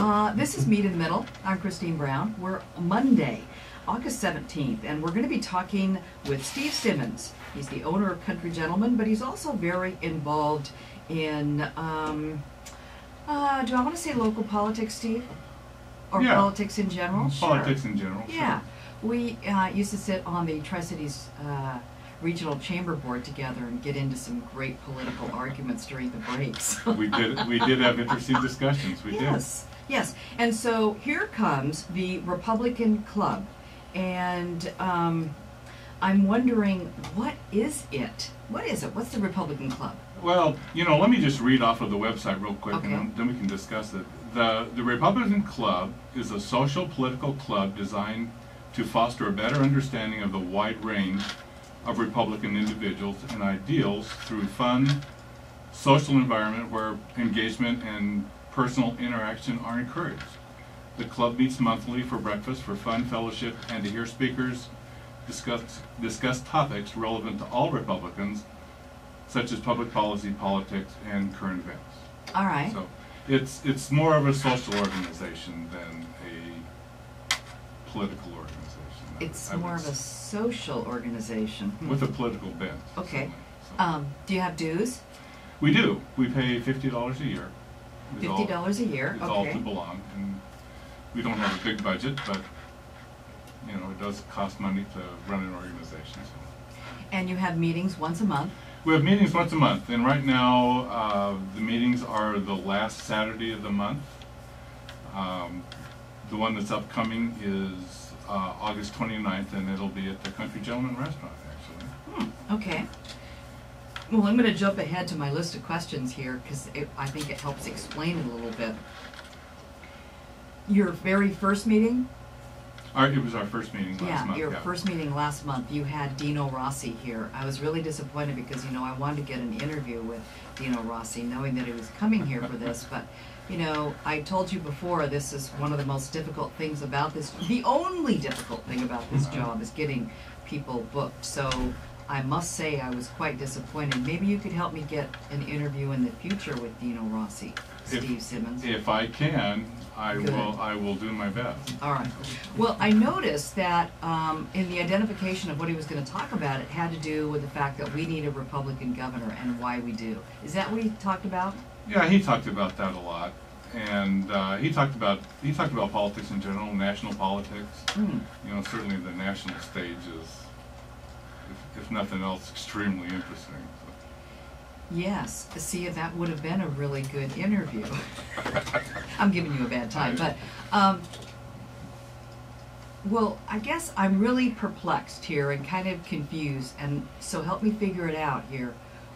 This is Meet in the Middle. I'm Christine Brown. We're Monday, August 17th, and we're going to be talking with Steve Simmons. He's the owner of Country Gentleman, but he's also very involved in, do I want to say local politics, Steve? Or yeah. Politics in general? Politics Sure. in general, Yeah. sure. We used to sit on the Tri-Cities Regional Chamber Board together and get into some great political arguments during the breaks. We did have interesting discussions. We Yes, yes. And so here comes the Republican Club, and I'm wondering, what is it? What is it? What's the Republican Club? Well, let me just read off of the website real quick, Okay. and then we can discuss it. The Republican Club is a social political club designed to foster a better understanding of the wide range of Republican individuals and ideals through fun, social environment where engagement and personal interaction are encouraged. The club meets monthly for breakfast, for fun, fellowship, and to hear speakers discuss topics relevant to all Republicans, such as public policy, politics, and current events. All right. So it's more of a social organization than a political organization. It's I would more of a say. social organization. With a political bent. Okay. So. Do you have dues? We do. We pay $50 a year. $50 a year. It's Okay. all to belong, and we don't have a big budget, but it does cost money to run an organization. So. And you have meetings once a month. We have meetings once a month, and right now the meetings are the last Saturday of the month. The one that's upcoming is August 29th, and it'll be at the Country Gentleman Restaurant, actually. Okay. Well, I'm going to jump ahead to my list of questions here because I think it helps explain it a little bit. Your very first meeting? It was our first meeting last month. Your first meeting last month, you had Dino Rossi here. I was really disappointed because, I wanted to get an interview with Dino Rossi, knowing that he was coming here for this, but I told you before, this is one of the most difficult things about this. The only difficult thing about this job is getting people booked. So I must say I was quite disappointed. Maybe you could help me get an interview in the future with Dino Rossi, Steve Simmons. If I can, I will do my best. All right. Well, I noticed that in the identification of what he was going to talk about, it had to do with the fact that we need a Republican governor and why we do. Is that what he talked about? Yeah, he talked about that a lot, and he talked about politics in general, national politics. Certainly the national stage is, if nothing else, extremely interesting. So. Yes. See, that would have been a really good interview. I'm giving you a bad time, but well, I guess I'm really perplexed here and kind of confused, and so help me figure it out here.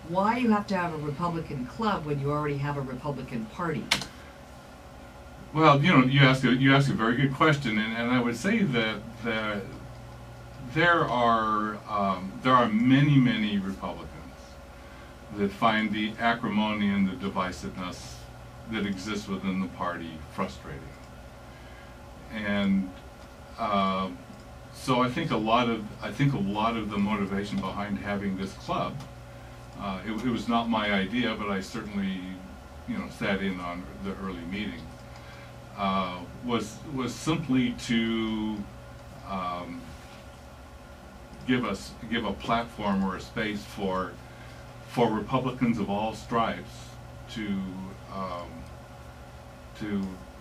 Why you have to have a Republican club when you already have a Republican Party? Well, you ask a very good question, and I would say that there are many Republicans that find the acrimony and the divisiveness that exists within the party frustrating, and so I think a lot of the motivation behind having this club. It was not my idea, but I certainly, sat in on the early meeting. Was simply to give a platform or a space for Republicans of all stripes to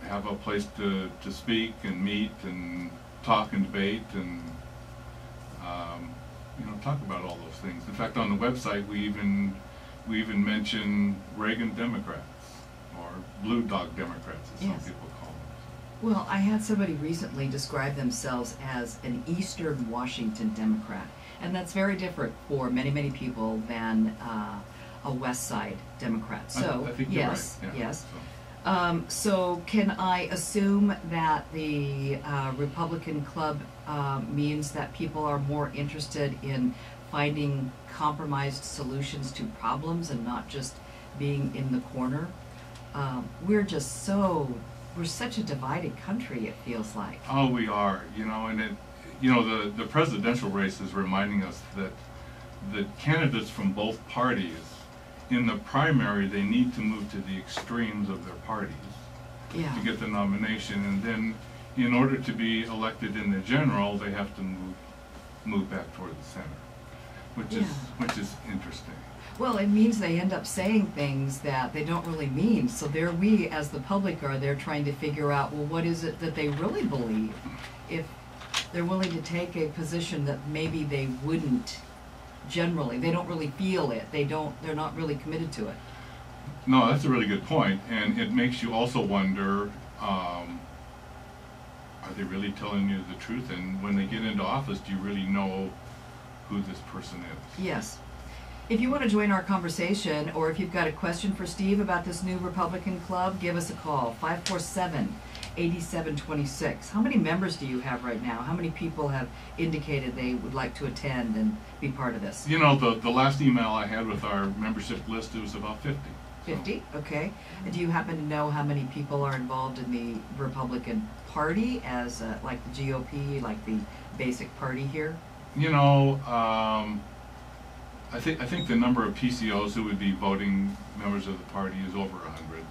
have a place to speak and meet and talk and debate and. Talk about all those things. In fact, on the website, we even mention Reagan Democrats or Blue Dog Democrats, as some people call them. Well, I had somebody recently describe themselves as an Eastern Washington Democrat, and that's very different for many people than a West Side Democrat. So, I think yes, you're right. Yeah. yes. So can I assume that the Republican Club means that people are more interested in finding compromised solutions to problems and not just being in the corner? We're such a divided country, it feels like. Oh, we are, and the presidential race is reminding us that the candidates from both parties, in the primary, they need to move to the extremes of their parties. Yeah. to get the nomination, and then in order to be elected in the general, they have to move back toward the center, which is interesting. Well, it means they end up saying things that they don't really mean. So there we, as the public, are there trying to figure out, well, what is it that they really believe? If they're willing to take a position that maybe they wouldn't generally, they don't really feel it. They're not really committed to it. No, that's a really good point, and it makes you also wonder, are they really telling you the truth? And when they get into office, do you really know who this person is? Yes. If you want to join our conversation, or if you've got a question for Steve about this new Republican club, give us a call, 547-8726. How many members do you have right now? How many people have indicated they would like to attend and be part of this? You know, the last email I had with our membership list, it was about 50. 50, okay. And do you happen to know how many people are involved in the Republican Party as like the GOP, like the basic party here? You know, I think the number of PCOs who would be voting members of the party is over 100.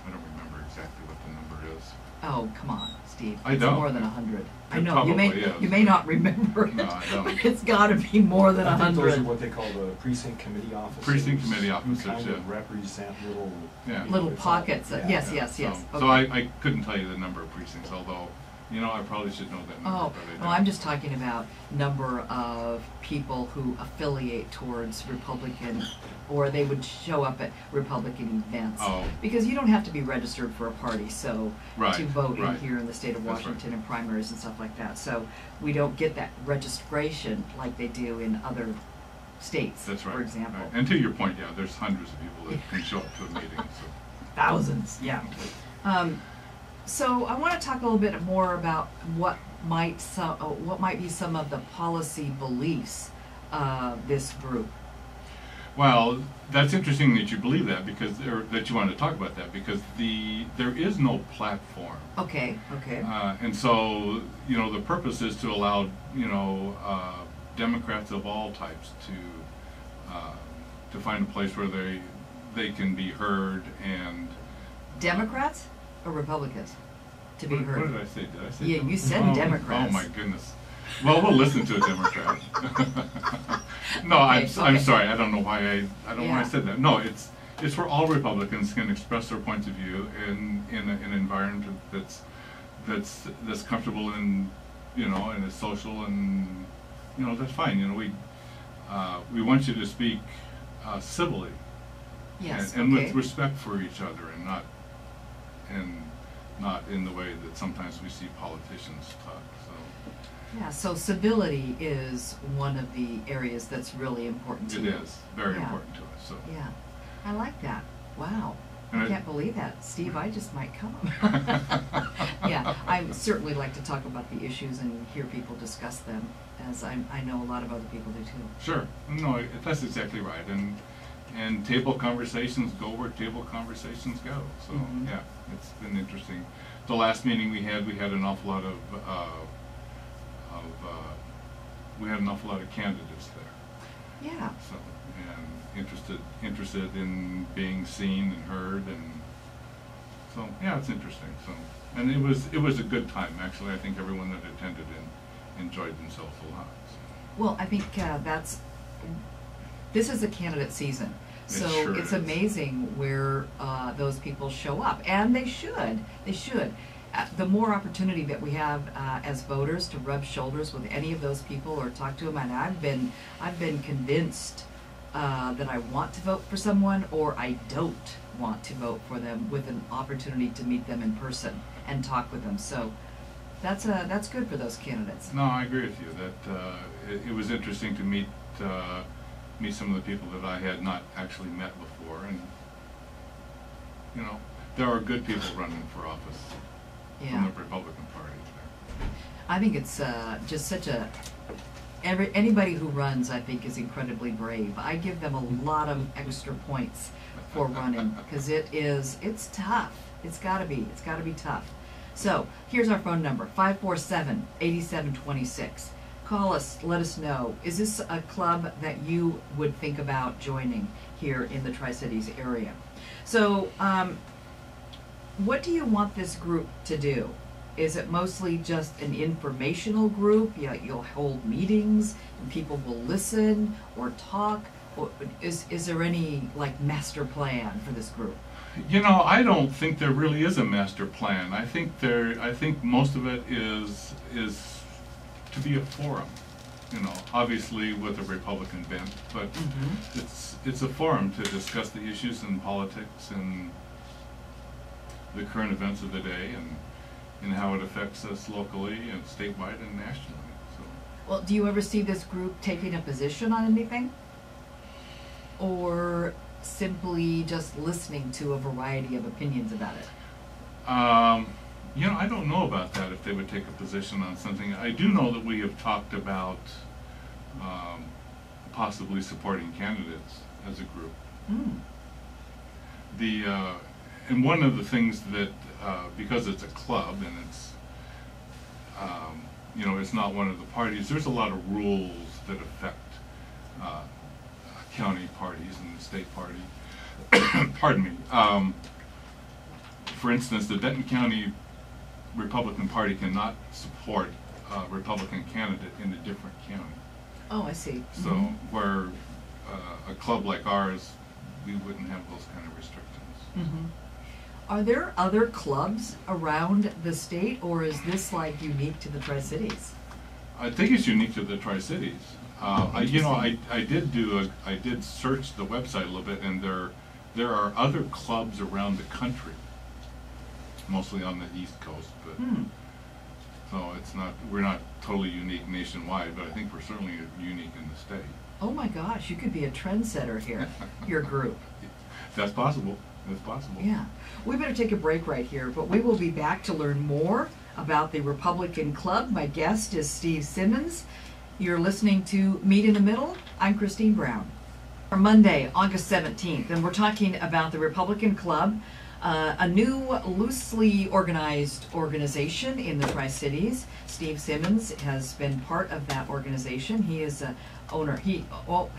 I don't remember exactly what the number is. Oh, come on, Steve. I It's don't. more than 100. I It know you probably is. may not remember it. No, I don't. It's got to be more than I think those are 100. what they call the precinct committee officers. Precinct committee who officers, kind yeah. of represent little... Yeah. Little it's all- pockets. yeah. Yes, Yeah, yes, yes. So Okay. I couldn't tell you the number of precincts, although, you know, I probably should know that number, Oh, but I no, don't. I'm just talking about number of people who affiliate towards Republican, or they would show up at Republican events. Oh. Because you don't have to be registered for a party, so Right, to vote in right. here in the state of That's right. Washington in primaries and stuff like that. So we don't get that registration like they do in other states, That's right. for example. Right. And to your point, yeah, there's hundreds of people that can show up to a meeting, so. Thousands, yeah. So I want to talk a little bit more about what might be some of the policy beliefs of this group. Well, that's interesting that you believe that, because, or that you want to talk about that, because there is no platform. Okay, okay. And so, you know, the purpose is to allow, you know, Democrats of all types to find a place where they can be heard and. Democrats or Republicans to be What heard? did I say? Did I say? Yeah, you said Oh, Democrats. Oh my goodness. Well, we'll listen to a Democrat. No, Okay, I'm okay. sorry. I don't know why I don't know why I Yeah. said that. No, it's where all Republicans can express their points of view in an environment that's comfortable and, you know, and is social, and, you know, that's fine. You know, we want you to speak civilly, Yes, and okay. with respect for each other, and not in the way that sometimes we see politicians talk. So Yeah, so civility is one of the areas that's really important to it you. is very Yeah. important to us. So Yeah, I like that. Wow. And I I- can't believe that. Steve, I just might come. Yeah, I certainly like to talk about the issues and hear people discuss them, as I know a lot of other people do too. Sure, no, that's exactly right, and table conversations go where table conversations go. So Mhm. yeah, it's been interesting. The last meeting we had an awful lot of candidates there. Yeah, So, and interested in being seen and heard, and so yeah, it's interesting. So, and it was a good time actually. I think everyone that attended enjoyed themselves a lot. So. well, I think this is a candidate season. It So sure it's is. amazing where those people show up, and they should. They should. The more opportunity that we have as voters to rub shoulders with any of those people or talk to them, and I've been convinced that I want to vote for someone, or I don't want to vote for them, with an opportunity to meet them in person and talk with them. So that's good for those candidates. No, I agree with you that it was interesting to meet some of the people that I had not actually met before, and you know, there are good people running for office from Yeah. the Republican Party there. I think it's just such anybody who runs, I think, is incredibly brave. I give them a lot of extra points for running, because it's tough. It's gotta be tough. So here's our phone number, 547-8726. Call us, let us know. Is this a club that you would think about joining here in the Tri-Cities area? So What do you want this group to do? Is it mostly just an informational group? You'll hold meetings and people will listen or talk? Or is there any like master plan for this group? You know, I don't think there really is a master plan. I think most of it is to be a forum. You know, obviously with a Republican bent, but it's a forum to discuss the issues in politics and the current events of the day and how it affects us locally and statewide and nationally. So. Well, do you ever see this group taking a position on anything? Or simply just listening to a variety of opinions about it? You know, I don't know about that, if they would take a position on something. I do know that we have talked about possibly supporting candidates as a group. And one of the things that, because it's a club and it's, you know, it's not one of the parties, there's a lot of rules that affect county parties and the state party. Pardon me. For instance, the Benton County Republican Party cannot support a Republican candidate in a different county. Oh, I see. So where a club like ours, we wouldn't have those kind of restrictions. Are there other clubs around the state, or is this like unique to the Tri-Cities? I think it's unique to the Tri-Cities. You know, I did search the website a little bit, and there are other clubs around the country, mostly on the East Coast, but so we're not totally unique nationwide, but I think we're certainly unique in the state. Oh my gosh, you could be a trendsetter here, your group. That's possible. That's possible. Yeah. We better take a break right here, but we will be back to learn more about the Republican Club. My guest is Steve Simmons. You're listening to Meet in the Middle. I'm Christine Brown. For Monday, August 17th, and we're talking about the Republican Club, a new loosely organized organization in the Tri-Cities. Steve Simmons has been part of that organization. He is a owner. He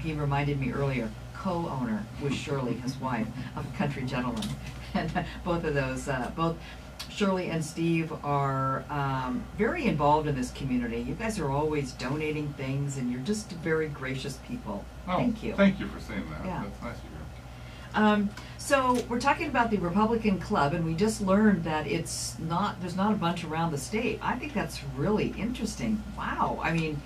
reminded me earlier, co-owner with Shirley, his wife, of Country Gentleman. And both of those, both Shirley and Steve are very involved in this community. You guys are always donating things, and you're just very gracious people. Oh, thank you. Thank you for saying that. Yeah. That's nice of you. So we're talking about the Republican Club, and we just learned that there's not a bunch around the state. I think that's really interesting. Wow. I mean,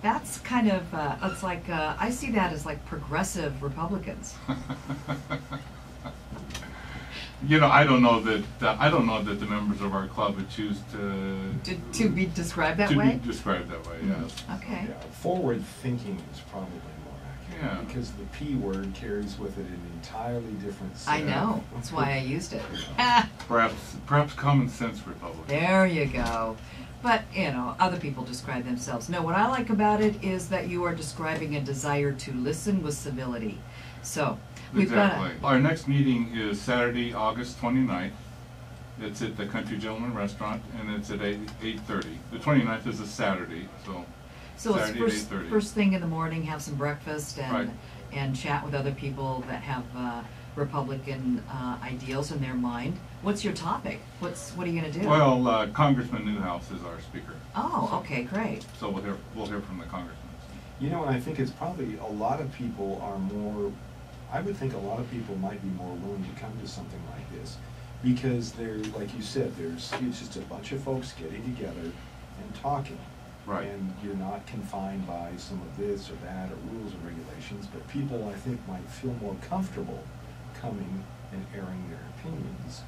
that's kind of, it's like, I see that as like progressive Republicans. You know, I don't know that the members of our club would choose to be described that way? To be described that way, yes. Okay. Yeah, forward thinking is probably more accurate. Yeah. Because the P word carries with it an entirely different set. I know. That's why I used it. Perhaps common sense Republican. There you go. But, you know, other people describe themselves. No, what I like about it is that you are describing a desire to listen with civility. So, we've Exactly. got Our next meeting is Saturday, August 29th. It's at the Country Gentleman Restaurant, and it's at 8:30. The 29th is a Saturday, so Saturday it's at 8:30. first thing in the morning, have some breakfast and Right. and chat with other people that have Republican ideals in their mind. What's your topic? What are you going to do? Well, Congressman Newhouse is our speaker. Oh, okay, great. So we'll hear from the congressman. You know, and I think it's probably a lot of people are more, I would think a lot of people might be more willing to come to something like this because like you said, it's just a bunch of folks getting together and talking. Right. And you're not confined by some of this or that or rules or regulations, but people, I think, might feel more comfortable coming and airing their opinions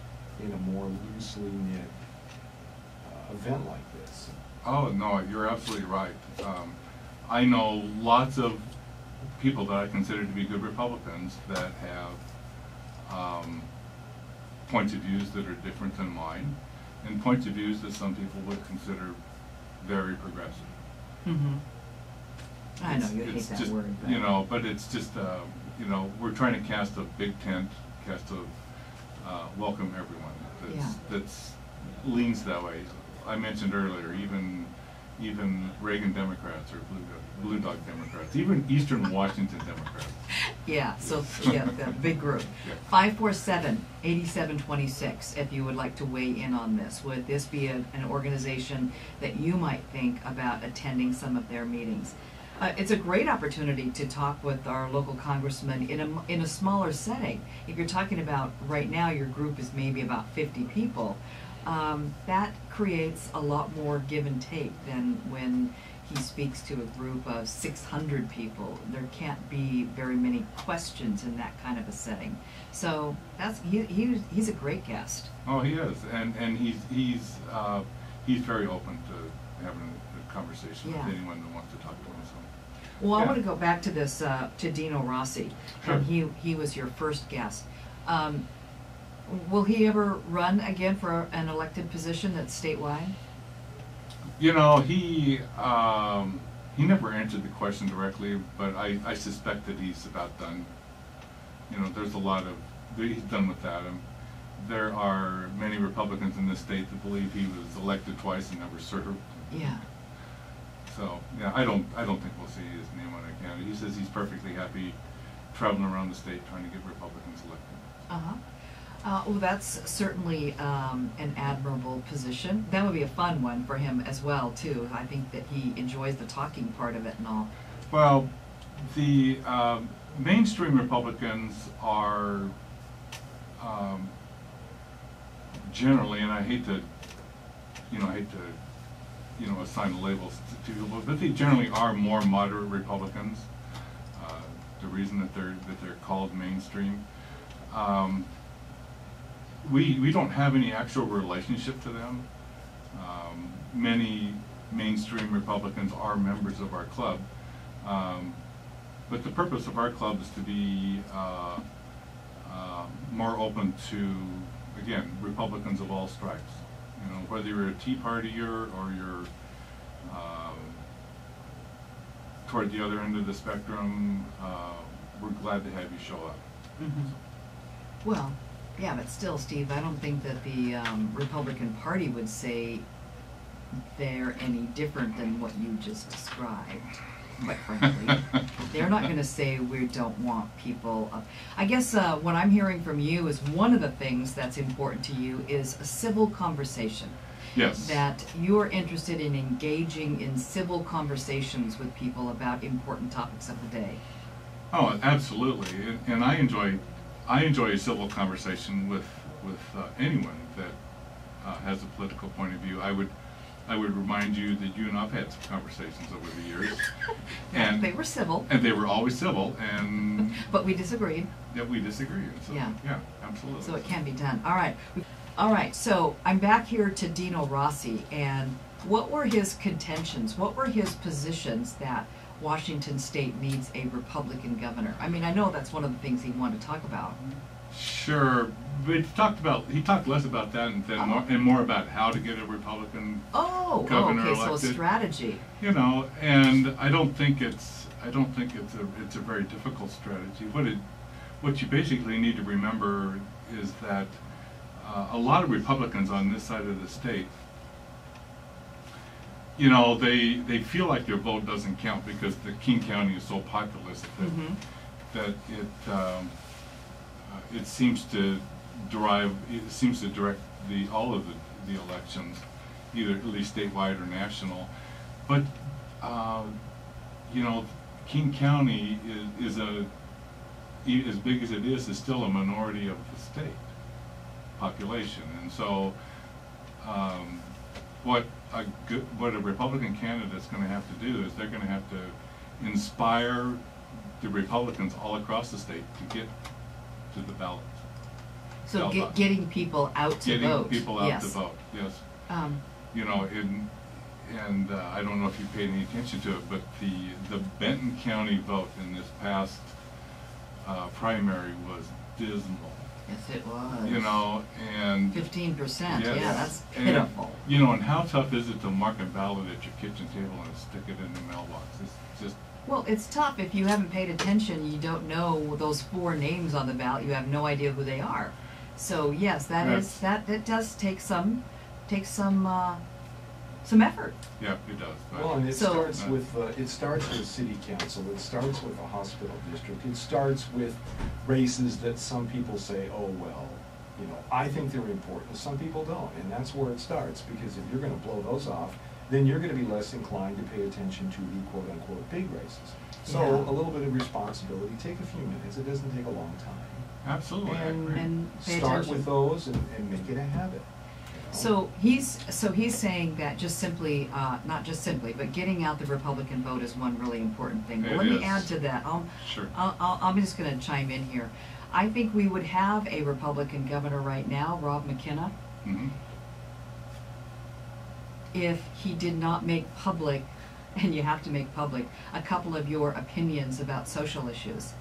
in a more loosely knit event like this. Oh, no, you're absolutely right. I know lots of people that I consider to be good Republicans that have points of views that are different than mine, and points of views that some people would consider very progressive. Mm-hmm. I know, you hate It's that just, word. But you know, but it's just, you know, we're trying to cast a big tent, welcome everyone. That's leans that way. I mentioned earlier, even even Reagan Democrats or Blue Dog Democrats, even Eastern Washington Democrats. Yeah, so, yeah, the big group. Yeah. 547-8726, if you would like to weigh in on this. Would this be an organization that you might think about attending some of their meetings? It's a great opportunity to talk with our local congressman in a smaller setting. If you're talking about, right now, your group is maybe about 50 people, that creates a lot more give and take than when he speaks to a group of 600 people. There can't be very many questions in that kind of a setting. So that's he's a great guest. Oh, he is, and he's very open to having a conversation Yeah. with anyone that wants to talk to him. So. Well, I Yeah. want to go back to this to Dino Rossi, Sure. and he was your first guest. Will he ever run again for an elected position that's statewide? You know, he never answered the question directly, but I suspect that he's about done. You know, there's a lot of, he's done with that. And there are many Republicans in this state that believe he was elected twice and never served. Yeah. So, yeah, I don't think we'll see his name on a candidate. He says he's perfectly happy traveling around the state trying to get Republicans elected. Uh-huh. Well, that's certainly an admirable position. That would be a fun one for him as well, too. I think that he enjoys the talking part of it and all. Well, the mainstream Republicans are generally, and I hate to assign labels to people, but they generally are more moderate Republicans. The reason that they're called mainstream. We don't have any actual relationship to them. Many mainstream Republicans are members of our club, but the purpose of our club is to be more open to, again, Republicans of all stripes. You know, whether you're a Tea Partier or you're toward the other end of the spectrum, we're glad to have you show up. Mm-hmm. Well, yeah, but still, Steve, I don't think that the Republican Party would say they're any different than what you just described, quite frankly. They're not going to say we don't want people up. I guess what I'm hearing from you is one of the things that's important to you is a civil conversation. Yes. That you're interested in engaging in civil conversations with people about important topics of the day. Oh, absolutely, and I enjoy a civil conversation with anyone that has a political point of view. I would remind you that you and I've had some conversations over the years, and they were civil, and they were always civil, and but we disagreed. Yeah, we disagreed. So, yeah, absolutely. So it can be done. All right. So I'm back here to Dino Rossi, and what were his contentions? What were his positions that Washington State needs a Republican governor? I mean, I know that's one of the things he wanted to talk about. Sure, but he talked less about that and more about how to get a Republican governor okay, elected. so a strategy. You know, and I don't think it's a very difficult strategy. What you basically need to remember is that a lot of Republicans on this side of the state, you know, they feel like their vote doesn't count because the King County is so populous that it seems to direct all of the elections, either at least statewide or national. But you know, King County is as big as it is still a minority of the state population, and so what a Republican candidate's going to have to do is they're going to have to inspire the Republicans all across the state to get to the ballot. So getting people out to vote. Getting people out to vote, yes. You know, and I don't know if you paid any attention to it, but the Benton County vote in this past primary was dismal. Yes, it was. You know, and 15%. Yes. Yeah, that's pitiful. And, you know, and how tough is it to mark a ballot at your kitchen table and stick it in the mailbox? It's just. Well, it's tough if you haven't paid attention. You don't know those 4 names on the ballot. You have no idea who they are. So yes, that does take some some effort. Yeah, it does. But Well, and it So- starts with city council, it starts with a hospital district, it starts with races that some people say, oh, well, you know, I think they're important, some people don't, and that's where it starts, because if you're gonna blow those off, then you're gonna be less inclined to pay attention to the quote-unquote big races. So, Yeah. a little bit of responsibility, take a few minutes, it doesn't take a long time. absolutely, I agree. And pay Start attention. with those and make it a habit. You know? So he's saying that just simply, not just simply, but getting out the Republican vote is one really important thing. But It let me is. add to that. Sure. I'm just going to chime in here. I think we would have a Republican governor right now, Rob McKenna, Mhm. if he did not make public, and you have to make public, a couple of your opinions about social issues.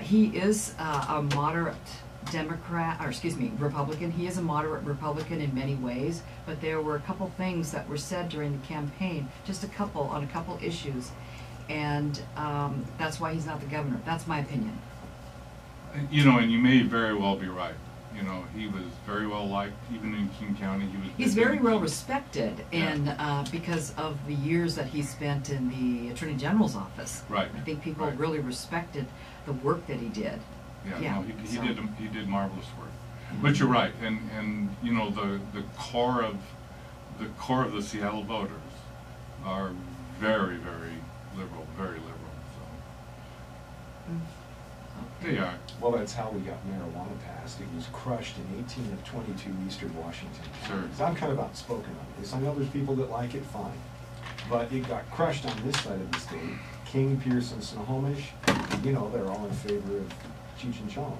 He is a moderate Democrat, or excuse me, Republican. He is a moderate Republican in many ways, but there were a couple things that were said during the campaign, just a couple, on a couple issues, and that's why he's not the governor. That's my opinion. You know, and you may very well be right. You know, he was very well liked, even in King County. He's very well respected, and because of the years that he spent in the Attorney General's office. Right. I think people Right. respected the work that he did. Yeah, no, so- he did marvelous work. But you're right, and you know, the core of the Seattle voters are very, very liberal, so they are. Well, that's how we got marijuana passed. It was crushed in 18 of 22 eastern Washington counties. Sure. I'm kind of outspoken on this. I know there's people that like it, fine. But it got crushed on this side of the state. King, Pearson, Snohomish, you know, they're all in favor of Cheech and Chong.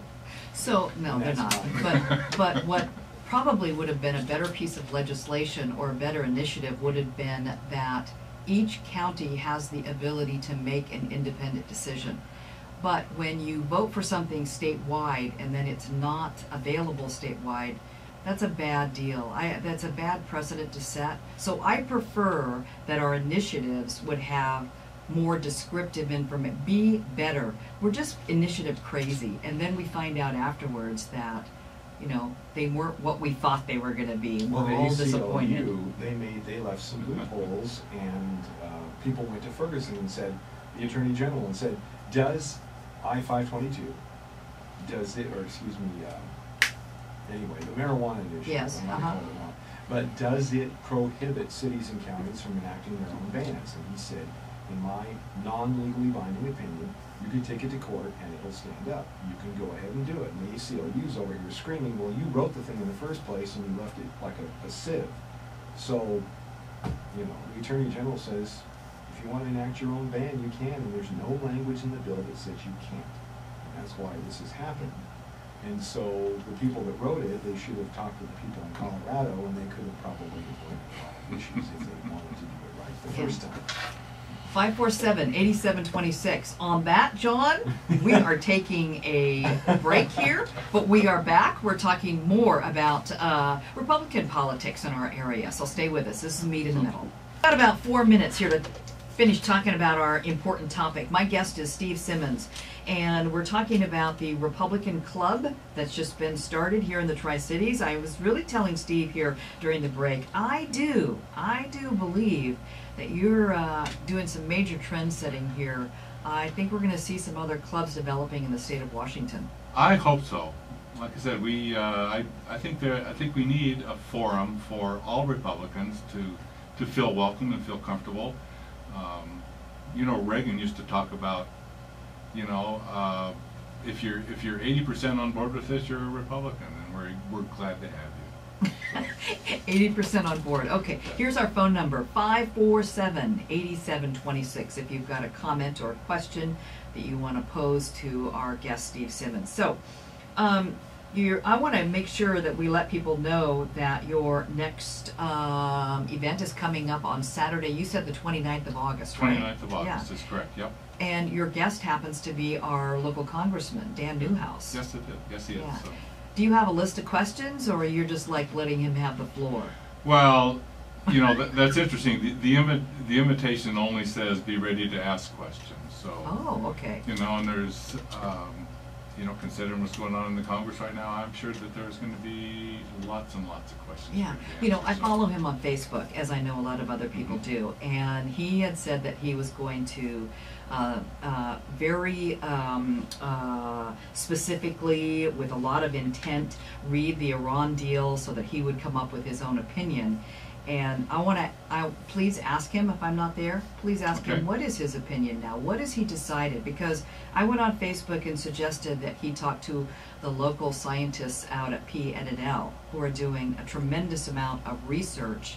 So, no, And they're that's not. fine. But what probably would have been a better piece of legislation or a better initiative would have been that each county has the ability to make an independent decision. But when you vote for something statewide and then it's not available statewide, that's a bad deal. That's a bad precedent to set. So I prefer that our initiatives would have more descriptive information, be better. We're just initiative crazy, and then we find out afterwards that, you know, they weren't what we thought they were going to be. Well, We're the all disappointed. ACLU, they left some loopholes, and people went to Ferguson and said, the Attorney General, and said, does I-522, does it, or excuse me, anyway, the marijuana initiative, Yes, I'm not calling it wrong, but does it prohibit cities and counties from enacting their own bans? And he said, in my non-legally binding opinion, you could take it to court and it'll stand up. You can go ahead and do it. And the ACLU's over here screaming, well, you wrote the thing in the first place and you left it like a sieve. So, you know, the Attorney General says, if you want to enact your own ban, you can, and there's no language in the bill that says you can't. And that's why this has happened. And so the people that wrote it, they should have talked to the people in Colorado, and they could have probably avoided a lot of issues if they wanted to do it right the first time. 547-8726. On that, John, we are taking a break here, but we are back. We're talking more about Republican politics in our area, so stay with us. This is Meet in the Middle. Got about 4 minutes here to finish talking about our important topic. My guest is Steve Simmons, and we're talking about the Republican Club that's just been started here in the Tri-Cities. I was really telling Steve here during the break, I do believe that you're doing some major trend setting here. I think we're going to see some other clubs developing in the state of Washington. I hope so. Like I said, I think we need a forum for all Republicans to feel welcome and feel comfortable. You know, Reagan used to talk about, you know, if you're 80% on board with this, you're a Republican, and we're glad to have you. 80% on board. Okay, here's our phone number, 547-8726, if you've got a comment or a question that you want to pose to our guest, Steve Simmons. So, I want to make sure that we let people know that your next event is coming up on Saturday. You said the 29th of August, right? 29th of August is correct, yep. And your guest happens to be our local congressman, Dan Newhouse. Yes, it is. Yes, he Yeah. is. So. Do you have a list of questions, or you're just like letting him have the floor? Well, you know, that's interesting. The invitation only says be ready to ask questions. So, Oh, okay. you know, and there's, you know, considering what's going on in the Congress right now, I'm sure that there's going to be lots and lots of questions. Yeah, for you know, answer, I so. follow him on Facebook, as I know a lot of other people Mhm. do, and he had said that he was going to very specifically, with a lot of intent, read the Iran deal so that he would come up with his own opinion. And I please ask him if I'm not there. Please ask Okay. him what is his opinion now. What has he decided? Because I went on Facebook and suggested that he talk to the local scientists out at P&L who are doing a tremendous amount of research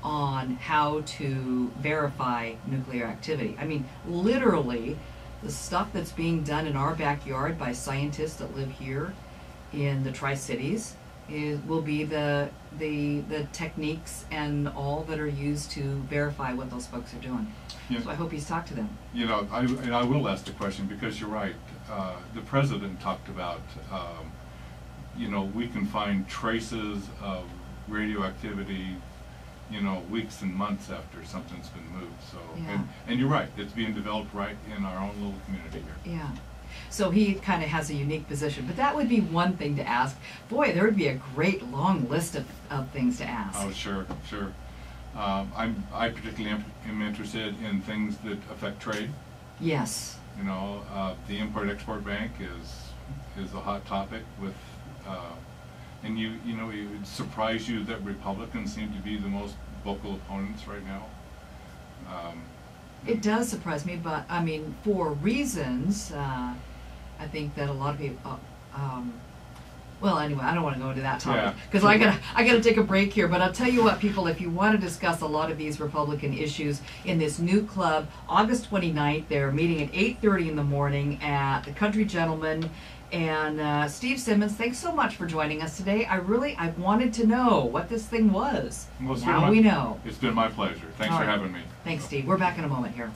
on how to verify nuclear activity. I mean, literally, the stuff that's being done in our backyard by scientists that live here in the Tri-Cities will be the techniques and all that are used to verify what those folks are doing. Yeah. So I hope he's talked to them. You know, I will ask the question because you're right. The president talked about, you know, we can find traces of radioactivity, you know, weeks and months after something's been moved. So, Yeah. and you're right. It's being developed right in our own little community here. Yeah. So he kind of has a unique position. But that would be one thing to ask. Boy, there would be a great long list of things to ask. Oh, sure, sure. I particularly am interested in things that affect trade. Yes. You know, the Import-Export Bank is a hot topic with, and you know, it would surprise you that Republicans seem to be the most vocal opponents right now. It does surprise me, but I mean, for reasons, I think that a lot of people. Well, anyway, I don't want to go into that topic because Yeah. I gotta take a break here. But I'll tell you what, people, if you want to discuss a lot of these Republican issues in this new club, August 29th, they're meeting at 8:30 in the morning at the Country Gentleman. And Steve Simmons, thanks so much for joining us today. I wanted to know what this thing was. Well, Now we know. It's been my pleasure. Thanks All for right. having me. Thanks, Steve. We're back in a moment here.